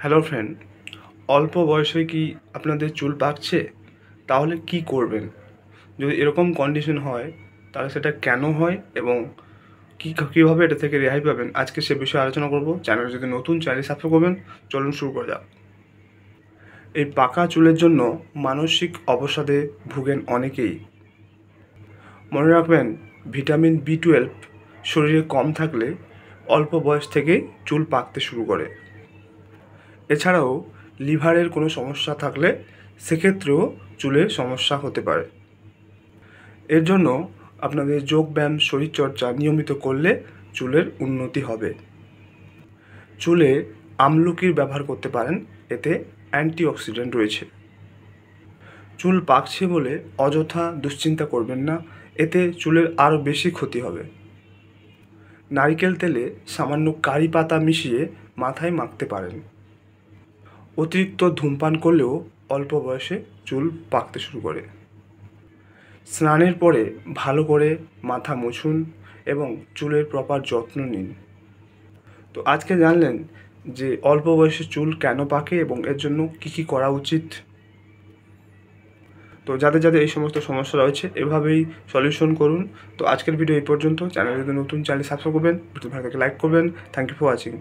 Hello friend, অল্প বয়সে কি আপনাদের চুল পাকছে? তাহলে কি করবেন? যদি এরকম কন্ডিশন হয় তাহলে সেটা কেন হয় এবং কীভাবে এটা থেকে রেহাই পাবেন, আজকে সে বিষয়ে আলোচনা করব। চ্যানেল যদি নতুন, চ্যানেল সাবস্ক্রাইব করবেন। চলুন শুরু করা যাক। এই পাকা চুলের জন্য মানসিক অবসাদে ভুগেন অনেকেই। মনে রাখবেন, ভিটামিন B12 শরীরে কম থাকলে অল্প বয়স থেকেই চুল পাকতে শুরু করে। এছাড়াও লিভারের কোনো সমস্যা থাকলে সেক্ষেত্রেও চুলের সমস্যা হতে পারে। এর জন্য আপনাদের যোগব্যায়াম, শরীরচর্চা নিয়মিত করলে চুলের উন্নতি হবে। চুলে আমলকির ব্যবহার করতে পারেন, এতে অ্যান্টিঅক্সিডেন্ট রয়েছে। চুল পাকছে বলে অযথা দুশ্চিন্তা করবেন না, এতে চুলের আরও বেশি ক্ষতি হবে। নারকেল তেলে সামান্য কারি পাতা মিশিয়ে মাথায় মাখতে পারেন। অতিরিক্ত ধূমপান করলেও অল্প বয়সে চুল পাকতে শুরু করে। স্নানের পরে ভালো করে মাথা মুছুন এবং চুলের প্রপার যত্ন নিন। তো আজকে জানলেন যে অল্প বয়সে চুল কেন পাকে এবং এর জন্য কী করা উচিত। তো যাদের যাদের এই সমস্ত সমস্যা রয়েছে, এভাবেই সলিউশন করুন। তো আজকের ভিডিও এই পর্যন্ত। চ্যানেল যদি নতুন, চ্যানেল সাবস্ক্রাইব করবেন, ভিডিও ভালো লাগলে লাইক করবেন। Thank you for watching.